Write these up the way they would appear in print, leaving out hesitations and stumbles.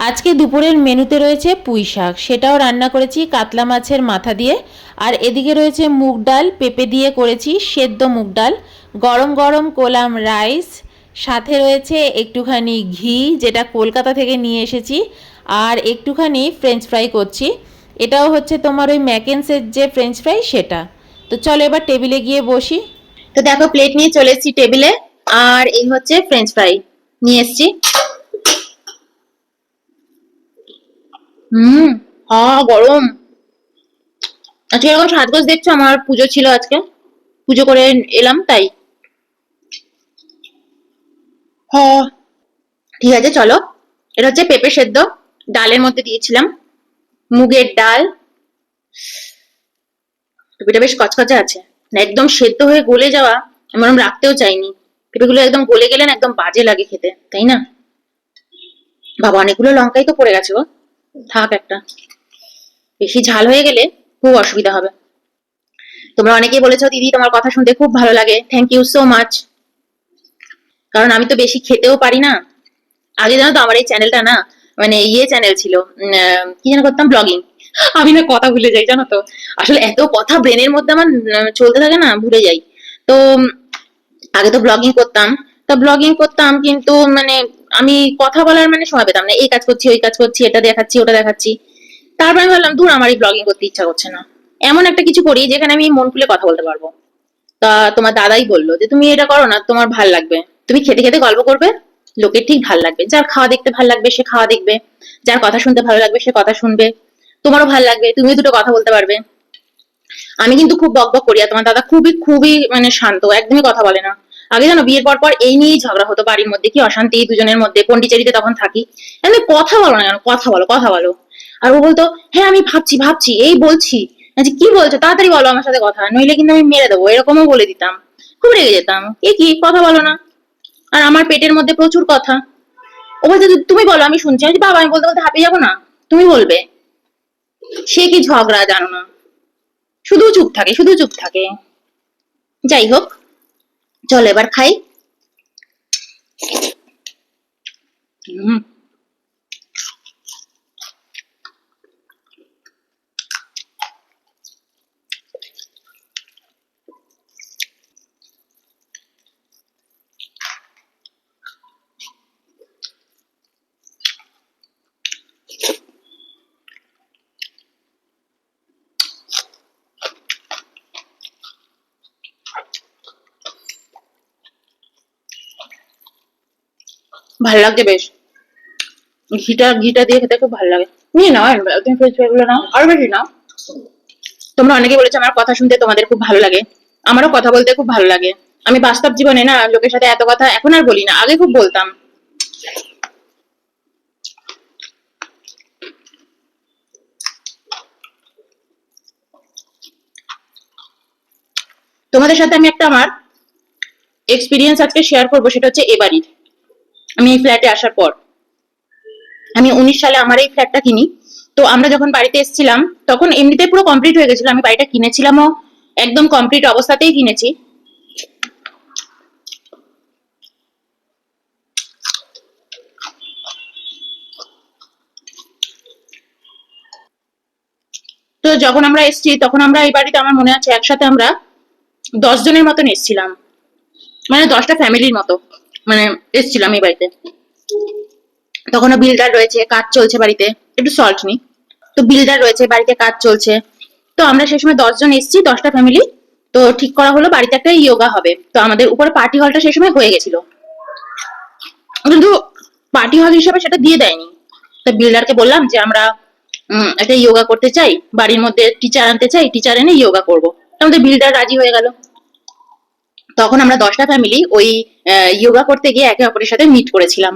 আজকে দুপুরের মেনুতে রয়েছে পুঁই শাক, সেটাও রান্না করেছি কাতলা মাছের মাথা দিয়ে। আর এদিকে রয়েছে মুগ ডাল, পেঁপে দিয়ে করেছি সেদ্ধ মুগ ডাল। গরম গরম কোলাম রাইস, সাথে রয়েছে একটুখানি ঘি যেটা কলকাতা থেকে নিয়ে এসেছি, আর একটুখানি ফ্রেঞ্চ ফ্রাই করছি। এটাও হচ্ছে তোমার ওই ম্যাকেন্সের যে ফ্রেঞ্চ ফ্রাই সেটা। তো চলো এবার টেবিলে গিয়ে বসি। তো দেখো প্লেট নিয়ে চলে এসেছি টেবিলে, আর এই হচ্ছে ফ্রেঞ্চ ফ্রাই নিয়ে এসেছি। হুম, গরম। আজকে এরকম সাজগোজ দেখছো, আমার পুজো ছিল আজকে, পুজো করে এলাম তাই। হ, ঠিক আছে চলো। এটা হচ্ছে পেঁপে সেদ্ধ, ডালের মধ্যে দিয়েছিলাম মুগের ডাল। পেঁপেটা বেশ কচকচে আছে, মানে একদম সেদ্ধ হয়ে গলে যাওয়া আমি ওরম রাখতেও চাইনি। পেঁপেগুলো একদম গলে গেলে না একদম বাজে লাগে খেতে, তাই না? বাবা, অনেকগুলো লঙ্কাই তো পড়ে গেছে গো। থাক একটা, বেশি ঝাল হয়ে গেলে খুব অসুবিধা হবে। তোমরা অনেকেই বলেছো দিদি তোমার কথা শুনতে খুব ভালো লাগে, থ্যাংক ইউ সো মাচ। কারণ আমি তো বেশি খেতেও পারি না। আগে জানো তো আমার এই চ্যানেলটা না, মানে চ্যানেল ছিল, কি যেন করতাম, ব্লগিং। আমি না কথা ভুলে যাই জানো তো, আসলে এত কথা ব্রেনের মধ্যে আমার চলতে থাকে না, ভুলে যাই। তো আগে তো ব্লগিং করতাম, তা ব্লগিং করতাম কিন্তু মানে আমি কথা বলার মানে সময় পেতাম না, এই কাজ করছি ওই কাজ করছি, এটা দেখাচ্ছি ওটা দেখাচ্ছি। তারপর আমি ভাবলাম ধুর, আমার এই ব্লগিং করতে ইচ্ছা করছে না, এমন একটা কিছু করি যেখানে আমি মন খুলে কথা বলতে পারবো। তা তোমার দাদাই বললো যে তুমি এটা করো না, তোমার ভাল লাগবে, তুমি খেতে খেতে গল্প করবে, লোকের ঠিক ভাল লাগবে, যার খাওয়া দেখতে ভাল লাগবে সে খাওয়া দেখবে, যার কথা শুনতে ভালো লাগবে সে কথা শুনবে, তোমারও ভাল লাগবে, তুমিও দুটো কথা বলতে পারবে। আমি কিন্তু খুব বকবক করি, আর তোমার দাদা খুবই খুবই মানে শান্ত, একদমই কথা বলে না। আগে জানো বিয়ের পর পর এই নিয়েই ঝগড়া হতো বাড়ির মধ্যে, কি অশান্তি দুজনের মধ্যে, পন্ডিচেরিতে তখন থাকি। এমনি কথা বলো না কেন, কথা বলো কথা বলো। আর ও বলতো হ্যাঁ আমি ভাবছি ভাবছি এই বলছি। আচ্ছা কি বলছো, তাড়াতাড়ি বলো আমার সাথে কথা, নইলে কিন্তু আমি মেরে দেবো, এরকমও বলে দিতাম। খুব রেগে যেতাম, এ কি কথা বলো না। আর আমার পেটের মধ্যে প্রচুর কথা। ও বলছে তুমি বলো আমি শুনছি, আমি বলছি, বাবা আমি বলতে বলতে হাঁপিয়ে যাবো না, তুমি বলবে। সে কি ঝগড়া জানো না, শুধু চুপ থাকে শুধু চুপ থাকে। যাই হোক, চলো এবার খাই। হুম, ভালো লাগছে বেশ, ঘিটা ঘিটা দিয়ে খেতে খুব ভালো লাগে। নিয়ে নাও, তুমি ফ্রেঞ্চ ফ্রাই গুলো নাও, আরো বেশি নাও। তোমরা অনেকে বলেছো আমার কথা শুনতে তোমাদের খুব ভালো লাগে, আমারও কথা বলতে খুব ভালো লাগে। আমি বাস্তব জীবনে না লোকের সাথে এত কথা এখন আর বলি না, আগে খুব বলতাম। তোমাদের সাথে আমি একটা আমার এক্সপিরিয়েন্স আজকে শেয়ার করবো, সেটা হচ্ছে এ বাড়ির। আমি এই ফ্ল্যাটে আসার পর, আমি 19 সালে আমার এই ফ্ল্যাটটা কিনি। তো আমরা যখন বাড়িতে এসেছিলাম তখন এমনিতে পুরো কমপ্লিট হয়ে গেছিল, আমি বাড়িটা কিনেছিলামও একদম কমপ্লিট অবস্থাতেই কিনেছি। তো যখন আমরা এসেছি তখন আমরা এই বাড়িতে, আমার মনে আছে একসাথে আমরা 10 জনের মতন এসেছিলাম, মানে 10টা ফ্যামিলির মতো মানে এসেছিলাম এই বাড়িতে। তখনও বিল্ডার রয়েছে, কাজ চলছে বাড়িতে, একটু সল্ট নি। তো বিল্ডার রয়েছে বাড়িতে, কাজ চলছে। তো আমরা সেই সময় 10 জন এসেছি, 10টা ফ্যামিলি। তো ঠিক করা হলো বাড়িতে একটা ইয়োগা হবে, তো আমাদের উপরে পার্টি হলটা সেই সময় হয়ে গেছিল, কিন্তু পার্টি হল হিসাবে সেটা দিয়ে দেয়নি। তো বিল্ডারকে বললাম যে আমরা একটা ইয়োগা করতে চাই, বাড়ির মধ্যে টিচার আনতে চাই, টিচার এনে ইয়োগা করবো। আমাদের বিল্ডার রাজি হয়ে গেল। তখন আমরা 10টা ফ্যামিলি ওই ইয়োগা করতে গিয়ে একে অপরের সাথে মিট করেছিলাম।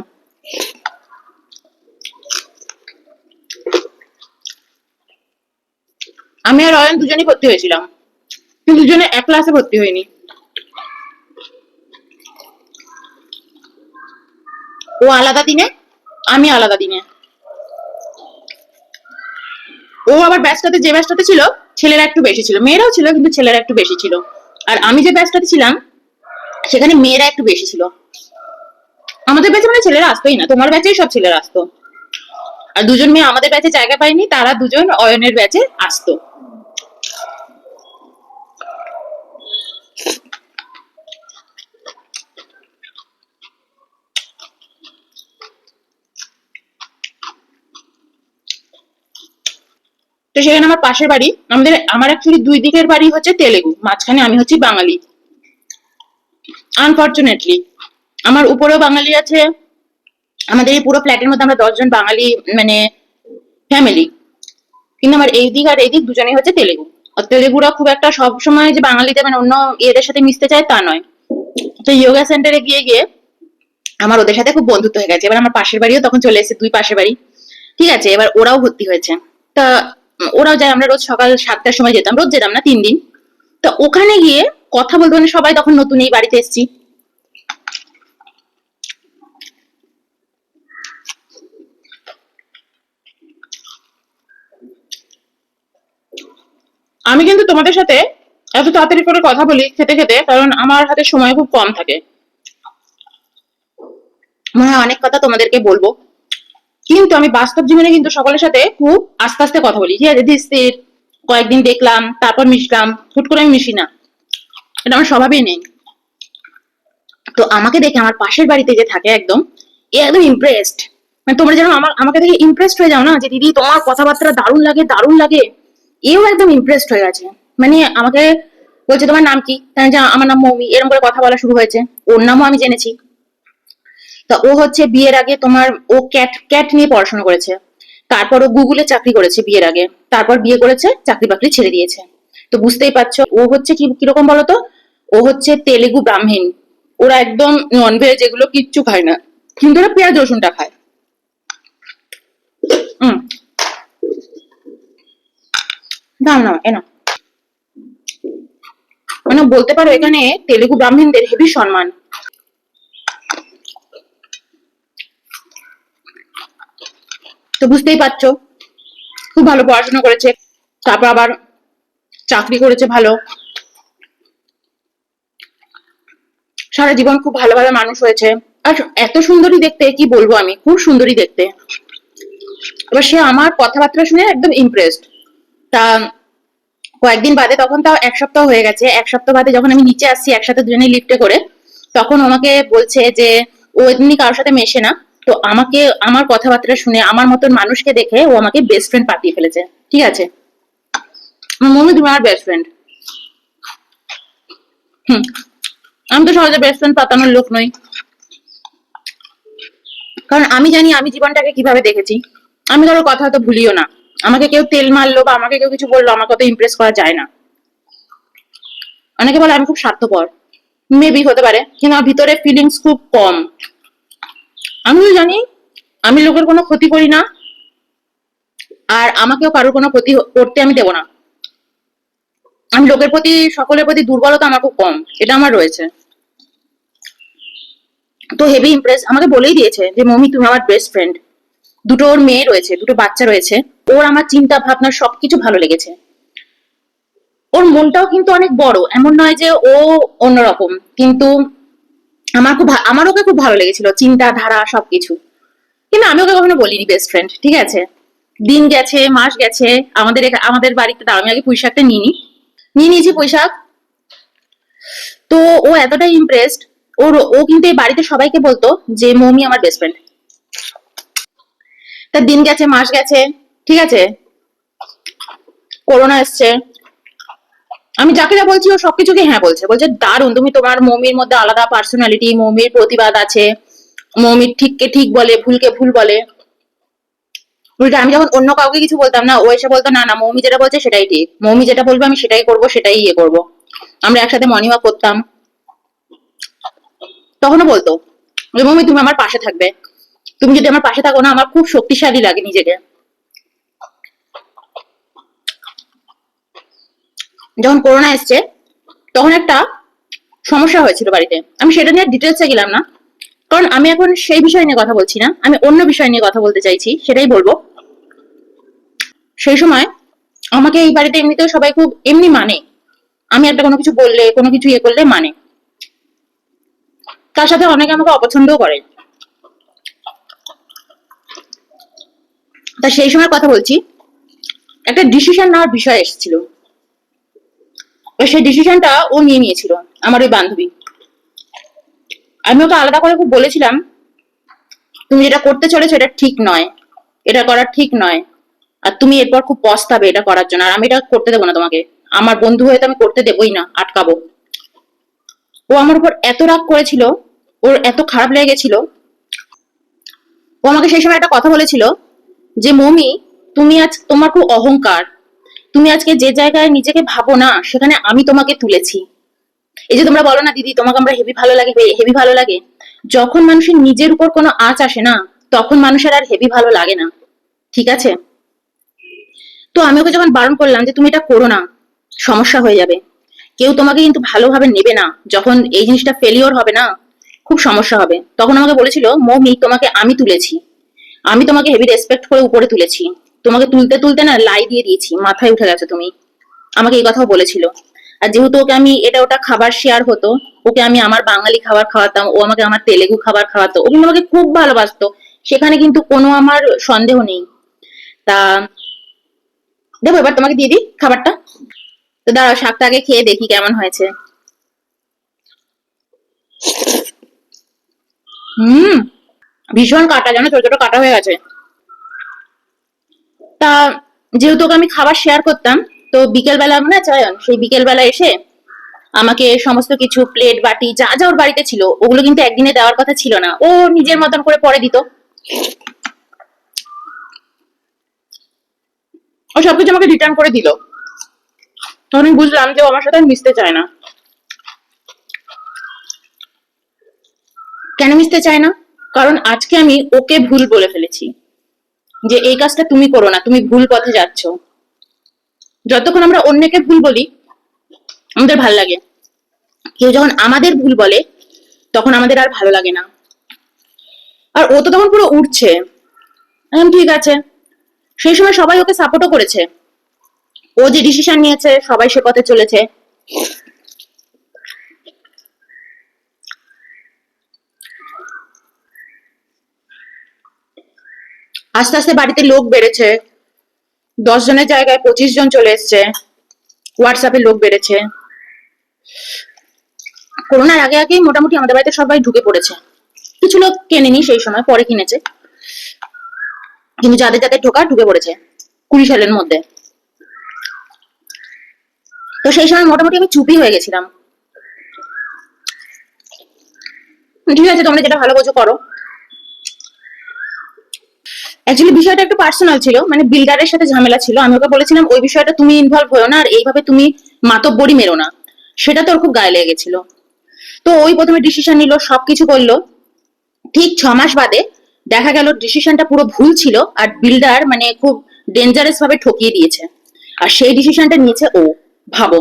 আমি আর অয়ন দুজনেই ভর্তি হয়েছিলাম, কিন্তু দুজনে এক ক্লাসে ভর্তি হয়নি। ও আলাদা দিনে, আমি আলাদা দিনে। ও আবার ব্যাচটাতে, যে ব্যাচটাতে ছিল ছেলেরা একটু বেশি ছিল, মেয়েরাও ছিল কিন্তু ছেলেরা একটু বেশি ছিল। আর আমি যে ব্যাচটাতে ছিলাম সেখানে মেয়েরা একটু বেশি ছিল। আমাদের ব্যাচে মানে ছেলেরা আসতোই না, তোমার ব্যাচেই সব ছেলেরা আসতো। আর দুজন মেয়ে আমাদের ব্যাচে জায়গা পায়নি, তারা দুজন অয়নের ব্যাচে আসতো। তো সেখানে আমার পাশের বাড়ি, আমার অ্যাকচুয়ালি দুই দিকের বাড়ি হচ্ছে তেলেগু, মাঝখানে আমি হচ্ছি বাঙালি। আনফর্চুনেটলি আমার উপরেও বাঙালি আছে, আমাদের এই পুরো ফ্ল্যাটের মধ্যে আমরা 10 জন বাঙালি মানে ফ্যামিলি, কিন্তু আমার এই দিক আর এই দিক দুজনেই হচ্ছে তেলেগু। আর তেলেগুরা খুব একটা সব সময় যে বাঙালিদের মানে অন্য এদের সাথে মিশতে চায় তা নয়। তো যোগা সেন্টারে গিয়ে গিয়ে আমার ওদের সাথে খুব বন্ধুত্ব হয়ে গেছে। এবার আমার পাশের বাড়িও তখন চলে এসেছে, দুই পাশের বাড়ি, ঠিক আছে। এবার ওরাও ভর্তি হয়েছে। তা ওরাও যায়, আমরা রোজ সকাল 7টার সময় যেতাম, রোজ যেতাম না, 3 দিন। তো ওখানে গিয়ে কথা বলতে মানে সবাই তখন নতুন এই বাড়িতে এসেছি। আমি কিন্তু তোমাদের সাথে এত তাড়াতাড়ি করে কথা বলি খেতে খেতে, কারণ আমার হাতে সময় খুব কম থাকে। মনে হয় অনেক কথা তোমাদেরকে বলবো, কিন্তু আমি বাস্তব জীবনে কিন্তু সকলের সাথে খুব আস্তে আস্তে কথা বলি, ঠিক আছে। ধীর কয়েকদিন দেখলাম, তারপর মিশলাম, হুট করে আমি মিশি না, এটা আমার স্বভাবেই নেই। তো আমাকে দেখে আমার পাশের বাড়িতে যে থাকে একদম, এ একদম ইমপ্রেসড। মানে তোমরা যেন আমাকে দেখে ইমপ্রেসড হয়ে যাও না, যে দিদি তোমার কথাবার্তা দারুণ লাগে দারুণ লাগে। এও একদম ইমপ্রেসড হয়ে গেছে। মানে আমাকে বলছে তোমার নাম কি, তাই যে আমার নাম মৌমি, এরকম করে কথা বলা শুরু হয়েছে। ওর নামও আমি জেনেছি। তা ও হচ্ছে বিয়ের আগে তোমার ও ক্যাট ক্যাট নিয়ে পড়াশোনা করেছে, তারপর ও গুগলে চাকরি করেছে বিয়ের আগে, তারপর বিয়ে করেছে, চাকরি বাকরি ছেড়ে দিয়েছে। তো বুঝতেই পারছো ও হচ্ছে কি কিরকম বলতো, ও হচ্ছে তেলেগু ব্রাহ্মণ। ওরা একদম ননভেজ এগুলো কিচ্ছু খায় না, কিন্তু ওরা পেঁয়াজ রসুনটা খায়। হুম, দাম না এনা, মানে বলতে পারো এখানে তেলেগু ব্রাহ্মণদের হেভি সম্মান। তো বুঝতেই পারছো, খুব ভালো পড়াশোনা করেছে, তারপর আবার চাকরি করেছে ভালো, সারা জীবন খুব ভালো ভালো মানুষ হয়েছে। আর এত সুন্দরী দেখতে, কি বলবো, আমি খুব সুন্দরী দেখতে। এবার সে আমার কথাবার্তা শুনে একদম ইমপ্রেসড। তা কয়েকদিন বাদে, তখন তাও 1 সপ্তাহ হয়ে গেছে, 1 সপ্তাহ বাদে যখন আমি নিচে আসছি একসাথে দুজনে লিফটে করে, তখন আমাকে বলছে যে ও এমনি কারোর সাথে মেশে না। তো আমাকে আমার কথাবার্তা শুনে আমার মতন মানুষকে দেখে ও আমাকে বেস্ট ফ্রেন্ড পাঠিয়ে ফেলেছে, ঠিক আছে। আমার মনে তুমি আমার বেস্ট ফ্রেন্ড। হুম, আমি তো সহজে বেস্ট ফ্রেন্ড পাতানোর লোক নই, কারণ আমি জানি আমি জীবনটাকে কিভাবে দেখেছি। আমি কারোর কথা তো ভুলিও না। আমাকে কেউ তেল মারলো বা আমাকে কেউ কিছু বললো, আমার কথা ইমপ্রেস করা যায় না। অনেকে বলে আমি খুব স্বার্থপর, মেবি হতে পারে, কিন্তু আমার ভিতরে ফিলিংস খুব কম। আমিও জানি আমি লোকের কোনো ক্ষতি করি না, আর আমাকেও কারোর কোনো ক্ষতি করতে আমি দেবো না। আমি লোকের প্রতি, সকলের প্রতি দুর্বলতা আমার খুব কম, এটা আমার রয়েছে। তো হেভি ইমপ্রেস, আমাকে বলেই দিয়েছে যে মমি তুমি আমার বেস্ট ফ্রেন্ড। দুটো ওর মেয়ে রয়েছে, দুটো বাচ্চা রয়েছে, ওর আমার চিন্তা ভাবনা সবকিছু ভালো লেগেছে। ওর মনটাও কিন্তু অনেক বড়, এমন নয় যে ও অন্যরকম, কিন্তু আমার ওকে খুব ভালো লেগেছিল, চিন্তাধারা সবকিছু। কিন্তু আমি ওকে কখনো বলিনি বেস্ট ফ্রেন্ড, ঠিক আছে। দিন গেছে, মাস গেছে, আমাদের বাড়িতে দাও, আমি আগে পুঁইশাকটা নিয়ে নিয়েছি পুঁইশাক। তো ও এতটাই ইমপ্রেসড, ও কিন্তু এই বাড়িতে সবাইকে বলতো যে মৌমি আমার বেস্ট ফ্রেন্ড। তার দিন গেছে, মাস গেছে, ঠিক আছে, করোনা এসছে। আমি যাকে যা বলছি ও সবকিছুকে হ্যাঁ বলছে, বলছে দারুণ, তুমি তোমার মৌমির মধ্যে আলাদা পার্সোনালিটি, মৌমির প্রতিবাদ আছে, মৌমির ঠিককে ঠিক বলে, ভুলকে ভুল বলে। উল্টা আমি যখন অন্য কাউকে কিছু বলতাম না, ও এসে বলতো না না মৌমি যেটা বলছে সেটাই ঠিক, মৌমি যেটা বলবে আমি সেটাই করবো, সেটাই ইয়ে করবো। আমরা একসাথে মর্নিং ওয়াক করতাম, তখনও বলতো যে মৌমি তুমি আমার পাশে থাকবে, তুমি যদি আমার পাশে থাকো না আমার খুব শক্তিশালী লাগে নিজেকে। যখন করোনা এসছে তখন একটা সমস্যা হয়েছিল বাড়িতে, আমি সেটা নিয়ে ডিটেলসে গেলাম না, কারণ আমি এখন সেই বিষয় নিয়ে কথা বলছি না, আমি অন্য বিষয় নিয়ে কথা বলতে চাইছি, সেটাই বলবো। সেই সময় আমাকে এই বাড়িতে এমনিতেও সবাই খুব এমনি মানে, আমি একটা কোনো কিছু বললে, কোনো কিছু ইয়ে করলে মানে। তার সাথে অনেকে আমাকে অপছন্দও করে। তা সেই সময় কথা বলছি, একটা ডিসিশন নেওয়ার বিষয় এসেছিল। সেই ডিসিশনটা ও নিয়ে নিয়েছিল, আমার ওই বান্ধবী। আমি ওকে আলাদা করে খুব বলেছিলাম, তুমি যেটা করতে চলেছো এটা ঠিক নয়, এটা করা ঠিক নয়, আর তুমি এরপর খুব পস্তাবে এটা করার জন্য, আর আমি এটা করতে দেবো না তোমাকে। আমার বন্ধু হয়ে তো আমি করতে দেবই না, আটকাবো। ও আমার উপর এত রাগ করেছিল, ওর এত খারাপ লেগে গেছিল। ও আমাকে সেই সময় একটা কথা বলেছিল যে মৌমি, তুমি আজ তোমার খুব অহংকার, তুমি আজকে যে জায়গায় নিজেকে ভাবো না সেখানে আমি তোমাকে তুলেছি। এই যে তোমরা বলো না দিদি তোমাকে আমরা হেভি ভালো লাগে, হেভি ভালো লাগে, যখন মানুষের নিজের উপর কোনো আঁচ আসে না তখন মানুষের আর হেভি ভালো লাগে না, ঠিক আছে? তো আমি ওকে যখন বারণ করলাম যে তুমি এটা করো না, সমস্যা হয়ে যাবে, কেউ তোমাকে কিন্তু ভালোভাবে নেবে না, যখন এই জিনিসটা ফেলিওর হবে না খুব সমস্যা হবে, তখন আমাকে বলেছিল মৌমি তোমাকে আমি তুলেছি, আমি তোমাকে হেভি রেসপেক্ট করে উপরে তুলেছি, তোমাকে তুলতে তুলতে না লাই দিয়ে দিয়েছি, মাথায় উঠে গেছো তুমি। আমাকে এই কথাও বলেছিল। আর যেহেতু ওকে আমি এটা ওটা খাবার শেয়ার হতো, ওকে আমি আমার বাঙালি খাবার খাওয়াতাম, ও আমাকে আমার তেলেগু খাবার খাওয়াতো, ও কিন্তু আমাকে খুব ভালোবাসতো, সেখানে কিন্তু কোনো আমার সন্দেহ নেই। তা দেখো এবার তোমাকে দিয়ে দিই খাবারটা। তো দাঁড়াও শাকটা আগে খেয়ে দেখি কেমন হয়েছে। হুম, ভীষণ কাটা, জানো ছোট ছোট কাটা হয়ে গেছে। তা যেহেতু ওকে আমি খাবার শেয়ার করতাম, তো বিকেল বেলা মনে আছে অয়ন, সেই বিকেল বেলা এসে আমাকে সমস্ত কিছু প্লেট বাটি যা যা ওর বাড়িতে ছিল ওগুলো কিন্তু একদিনে দেওয়ার কথা ছিল না, ও নিজের মতন করে পরে দিত। ও সবকিছু আমাকে রিটার্ন করে দিল। তখন আমি বুঝলাম যে ও আমার সাথে আর মিশতে চায় না। কেন মিশতে চায় না? কারণ আজকে আমি ওকে ভুল বলে ফেলেছি যে এই কাজটা তুমি করো না, তুমি ভুল পথে যাচ্ছ। যতক্ষণ আমরা অন্যকে ভুল বলি আমাদের ভাল লাগে, কেউ যখন আমাদের ভুল বলে তখন আমাদের আর ভালো লাগে না। আর ও তো তখন পুরো উঠছে, ঠিক আছে। সেই সময় সবাই ওকে সাপোর্টও করেছে, ও যে ডিসিশন নিয়েছে সবাই সে পথে চলেছে। আস্তে আস্তে বাড়িতে লোক বেড়েছে, 10 জনের জায়গায় 25 জন চলে এসছে, হোয়াটসঅ্যাপে লোক বেড়েছে। করোনার আগে আগেই মোটামুটি আমাদের বাড়িতে সবাই ঢুকে পড়েছে। কিছু লোক কেনেনি সেই সময়, পরে কিনেছে, কিন্তু যাদের যাদের ঢোকা ঢুকে পড়েছে 20 সালের মধ্যে। তো সেই সময় মোটামুটি আমি চুপই হয়ে গেছিলাম, ঠিক আছে তোমরা যেটা ভালো বোঝো করো। অ্যাকচুয়ালি বিষয়টা একটু পার্সোনাল ছিল, মানে বিল্ডারের সাথে ঝামেলা ছিল, আমি ওকে বলেছিলাম ওই বিষয়টা তুমি ইনভলভ হয়েও না, আর এইভাবে তুমি মাতব্বরি মেরো না, সেটা তো ওর খুব গায়ে লেগে গেছিল। তো ওই প্রথমে ডিসিশন নিল, সবকিছু করলো, ঠিক 6 মাস বাদে দেখা গেল ডিসিশনটা পুরো ভুল ছিল, আর বিল্ডার মানে খুব ডেঞ্জারাস ভাবে ঠকিয়ে দিয়েছে, আর সেই ডিসিশনটা নিয়েছে ও। ভাবো,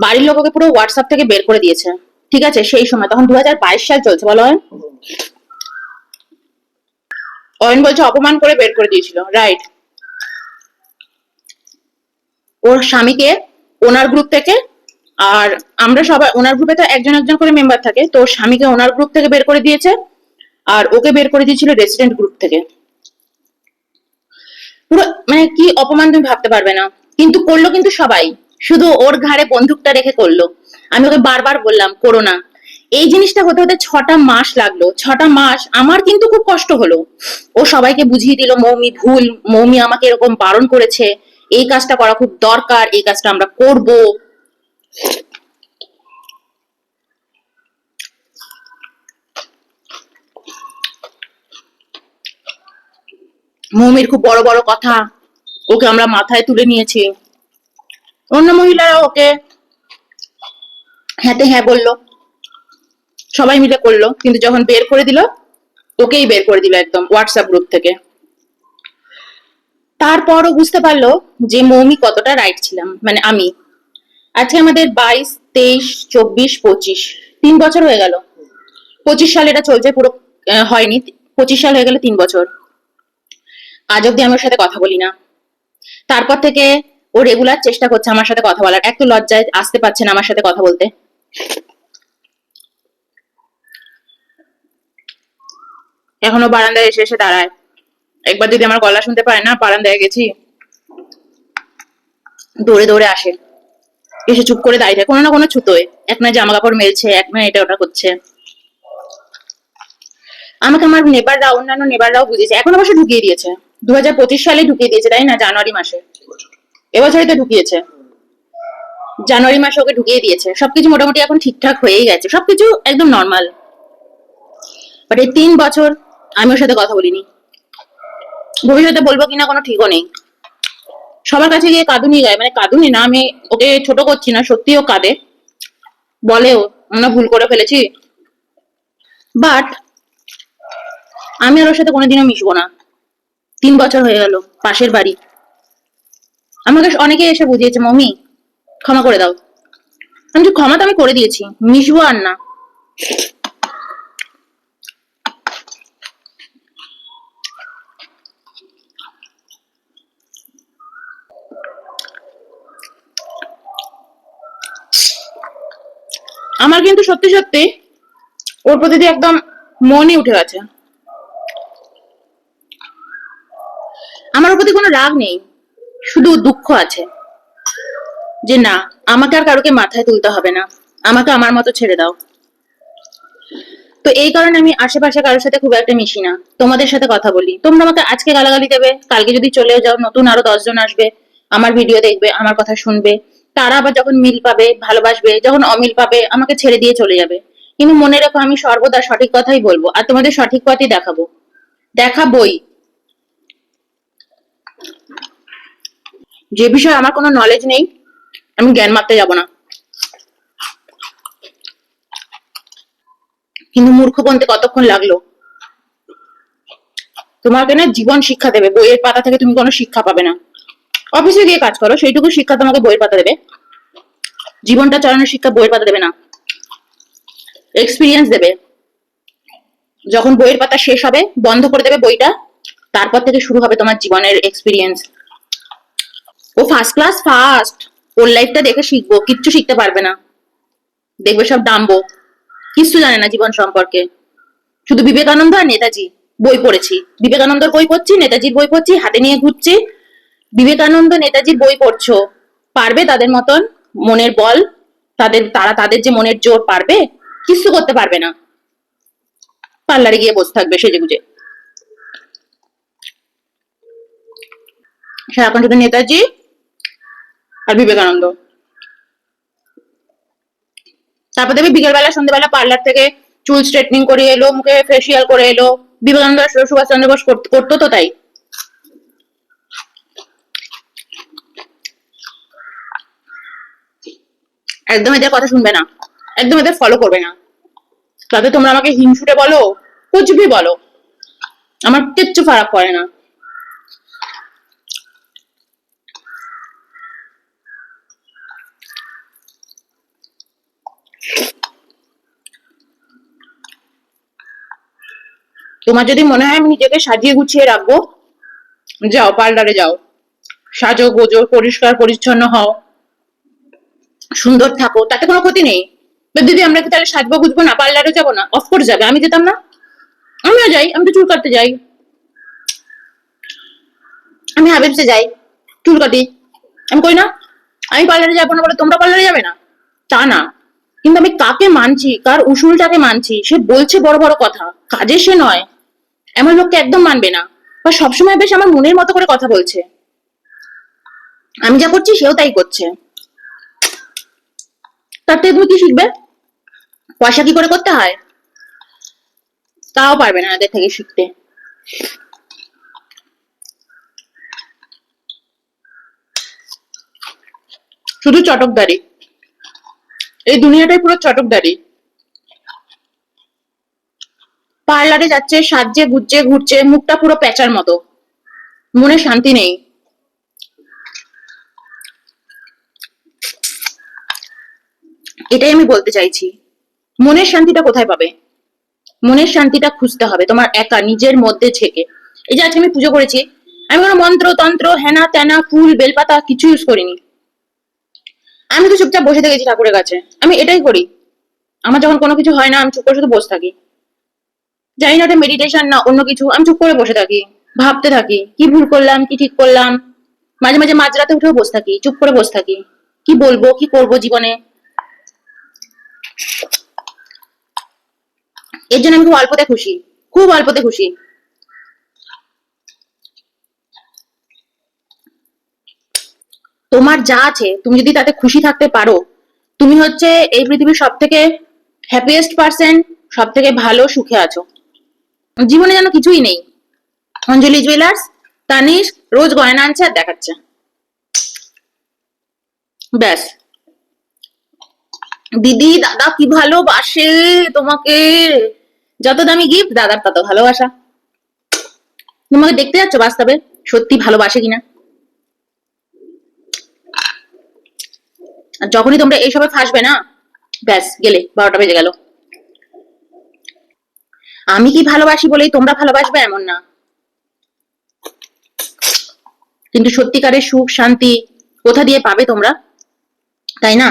বাড়ির লোক ওকে পুরো হোয়াটসঅ্যাপ থেকে বের করে দিয়েছে, ঠিক আছে? সেই সময় তখন 2022 সাল চলছে, বলো হয়। অয়ন বলছে অপমান করে বের করে দিয়েছিল, রাইট? ওর স্বামীকে ওনার গ্রুপ থেকে, আর আমরা সবাই ওনার গ্রুপে তো একজন একজন করে মেম্বার থাকে, তো ওর স্বামীকে ওনার গ্রুপ থেকে বের করে দিয়েছে, আর ওকে বের করে দিয়েছিল রেসিডেন্ট গ্রুপ থেকে। পুরো মানে কি অপমান তুমি ভাবতে পারবে না। কিন্তু করলো কিন্তু সবাই, শুধু ওর ঘাড়ে বন্দুকটা রেখে করলো। আমি ওকে বারবার বললাম করো না। এই জিনিসটা হতে হতে 6টা মাস লাগলো, 6টা মাস আমার কিন্তু খুব কষ্ট হলো। ও সবাইকে বুঝিয়ে দিল মৌমি ভুল, মৌমি আমাকে এরকম বারণ করেছে, এই কাজটা করা খুব দরকার, এই কাজটা আমরা করব। মৌমির খুব বড় বড় কথা, ওকে আমরা মাথায় তুলে নিয়েছি। অন্য মহিলারা ওকে হ্যাঁতে হ্যাঁ বললো, সবাই মিলে করলো, কিন্তু যখন বের করে দিল ওকেই বের করে দিল একদম হোয়াটসঅ্যাপ গ্রুপ থেকে। তারপরও বুঝতে পারলো যে মৌমি কতটা রাইট ছিলাম, মানে আমি। আজকে আমাদের 22, 23, 24, 25, 3 বছর হয়ে গেল। 25 সাল এটা চলছে পুরো, হয়নি, 25 সাল হয়ে গেল, 3 বছর। আজ অব্দি আমি ওর সাথে কথা বলি না। তারপর থেকে ও রেগুলার চেষ্টা করছে আমার সাথে কথা বলার, একটু লজ্জায় আসতে পারছে না আমার সাথে কথা বলতে। এখনো বারান্দায় এসে এসে দাঁড়ায়। একবার যদি আমার গলা শুনতে পায় না, বারান্দায় গেছি, দৌড়ে দৌড়ে আসে, এসে চুপ করে দাঁড়িয়ে থাকে কোনো না কোনো ছুতোয়, এক না জামা কাপড় মেলছে, এক না এটা ওটা করছে। আমাকে আমার নেবাররা, অন্যান্য নেবাররাও বুঝিয়েছে, এখন অবশ্য ঢুকিয়ে দিয়েছে, 2025 সালে ঢুকিয়ে দিয়েছে, তাই না? জানুয়ারি মাসে, এবছরই তো ঢুকিয়েছে, জানুয়ারি মাসে ওকে ঢুকিয়ে দিয়েছে। সবকিছু মোটামুটি এখন ঠিকঠাক হয়েই গেছে, সবকিছু একদম নর্মাল। বাট এই 3 বছর আমি ওর সাথে কথা বলিনি, ভবিষ্যতে বলবো কিনা কোনো ঠিকও নেই। সবার কাছে গিয়ে কাঁদুনি গায়, মানে কাঁদুনি না, আমি ওকে ছোট করছি না, সত্যি ও কাঁদে, বলেও আমরা ভুল করে ফেলেছি, বাট আমি আর ওর সাথে কোনোদিনও মিশবো না। 3 বছর হয়ে গেল, পাশের বাড়ি, আমাকে অনেকে এসে বুঝিয়েছে মম্মি ক্ষমা করে দাও। আমি যে ক্ষমা তো আমি করে দিয়েছি, মিশবো আর না। আমার কিন্তু সত্যি সত্যি ওর প্রতি দিয়ে একদম মনই উঠে গেছে। আমার ওর প্রতি কোনো রাগ নেই, শুধু দুঃখ আছে যে না, আমাকে আর কারোকে মাথায় তুলতে হবে না, আমাকে আমার মতো ছেড়ে দাও। তো এই কারণে আমি আশেপাশে কারোর সাথে খুব একটা মিশি না। তোমাদের সাথে কথা বলি, তোমরা আমাকে আজকে গালাগালি দেবে, কালকে যদি চলে যাও নতুন আরো 10 জন আসবে, আমার ভিডিও দেখবে, আমার কথা শুনবে, তারা আবার যখন মিল পাবে ভালোবাসবে, যখন অমিল পাবে আমাকে ছেড়ে দিয়ে চলে যাবে। কিন্তু মনে রেখো, আমি সর্বদা সঠিক কথাই বলবো, আর তোমাদের সঠিক পথই দেখাবো, দেখাবই। যে বিষয়ে আমার কোনো নলেজ নেই, আমি জ্ঞান মাপতে যাব না। কিন্তু মূর্খ বনতে কতক্ষণ লাগলো? তোমাকে না জীবন শিক্ষা দেবে, বইয়ের পাতা থেকে তুমি কোনো শিক্ষা পাবে না। অফিসে গিয়ে কাজ করো, সেইটুকু শিক্ষা তোমাকে বইয়ের পাতা দেবে, জীবনটা চালানোর শিক্ষা বইয়ের পাতা দেবে না, এক্সপিরিয়েন্স দেবে। যখন বইয়ের পাতা শেষ হবে, বন্ধ করে দেবে বইটা, তারপর থেকে শুরু হবে তোমার জীবনের এক্সপিরিয়েন্স। ও ফার্স্ট ক্লাস ফার্স্ট, ওর লাইফটা দেখে শিখবো, কিচ্ছু শিখতে পারবে না, দেখবে সব ডাম্বো, কিচ্ছু জানে না জীবন সম্পর্কে। শুধু বিবেকানন্দ আর নেতাজি বই পড়েছি, বিবেকানন্দর বই পড়ছি, নেতাজির বই পড়ছি, হাতে নিয়ে ঘুরছি। বিবেকানন্দ নেতাজির বই পড়ছো, পারবে তাদের মতন মনের বল, তাদের যে মনের জোর, পারবে? কিছু করতে পারবে না, পার্লারে গিয়ে বসে থাকবে সেজে গুজে। সারাক্ষণ শুধু নেতাজি আর বিবেকানন্দ। তারপর দেখবে বিকেলবেলা সন্ধ্যেবেলা পার্লার থেকে চুল স্ট্রেটনিং করে এলো, মুখে ফেসিয়াল করে এলো। বিবেকানন্দ আর সুভাষ চন্দ্র বোস করতো তো তাই। একদম এদের কথা শুনবে না, একদম এদের ফলো করবে না। তাতে তোমরা আমাকে হিংসুটে বলো, কুচবি বলো, আমার কিচ্ছু ফারাক পড়ে না। তোমার যদি মনে হয় আমি নিজেকে সাজিয়ে গুছিয়ে রাখবো, যাও পার্লারে যাও, সাজো গোজো, পরিষ্কার পরিচ্ছন্ন হও, সুন্দর থাকো, তাতে কোনো ক্ষতি নেই। দিদি আমরা কি তাহলে সাজবো গুজবো না, পার্লারে যাবো না? অফকোর্স যাবে, আমি যেতাম না? আমিও যাই, আমি তো চুল কাটতে যাই, আমি হাবিবসে যাই চুল কাটি, আমি কই না? আমি পার্লারে যাবো না বলে তোমরা পার্লারে যাবে না তা না, কিন্তু আমি কাকে মানছি, কার উসুলটাকে মানছি, সে বলছে বড় বড় কথা, কাজে সে নয়, এমন লোককে একদম মানবে না। বা সবসময় বেশ আমার মনের মতো করে কথা বলছে, আমি যা করছি সেও তাই করছে, তার থেকে তুমি কি শিখবে? পয়সা কি করে করতে হয় তাও পারবে না এদের থেকে শিখতে। শুধু চটকদারি, এই দুনিয়াটাই পুরো চটকদারি। পার্লারে যাচ্ছে, সাজছে গুজছে ঘুরছে, মুখটা পুরো প্যাঁচার মতো, মনে শান্তি নেই। এটাই আমি বলতে চাইছি, মনের শান্তিটা কোথায় পাবে? মনের শান্তিটা খুঁজতে হবে তোমার একা নিজের মধ্যে থেকে। এই যে আজকে আমি পুজো করেছি, আমি কোনো মন্ত্র তন্ত্র হেনা তেনা ফুল বেলপাতা কিছু ইউজ করিনি, আমি তো চুপচাপ বসে থেকেছি ঠাকুরের কাছে, আমি এটাই করি। আমার যখন কোনো কিছু হয় না, আমি চুপ করে শুধু বসে থাকি, জানি না ওটা মেডিটেশন না অন্য কিছু, আমি চুপ করে বসে থাকি, ভাবতে থাকি কি ভুল করলাম কি ঠিক করলাম। মাঝে মাঝে মাঝরাতে উঠেও বসে থাকি, চুপ করে বসে থাকি, কি বলবো কি করব জীবনে। এর জন্য আমি খুব অল্পতে খুশি, খুব অল্পতে খুশি। তোমার যা আছে তুমি যদি তাতে খুশি থাকতে পারো, তুমি হচ্ছে এই পৃথিবীর সব থেকে হ্যাপিয়েস্ট পার্সন, সব থেকে ভালো সুখে আছো। জীবনে যেন কিছুই নেই। অঞ্জলি জুয়েলার্স, তানিশ রোজ গয়না আনছে আর দেখাচ্ছে, ব্যাস। দিদি দাদা কি ভালোবাসে তোমাকে, যত দামি গিফট দাদার তত ভালোবাসা। তোমাকে দেখতে যাচ্ছ বাস্তবে সত্যি ভালোবাসে কিনা। আর যখনই তোমরা এইসবে ফাঁসবে না, ব্যাস গেলে 12টা বেজে গেল। আমি কি ভালোবাসি বলেই তোমরা ভালোবাসবে এমন না, কিন্তু সত্যিকারের সুখ শান্তি কোথা দিয়ে পাবে তোমরা, তাই না?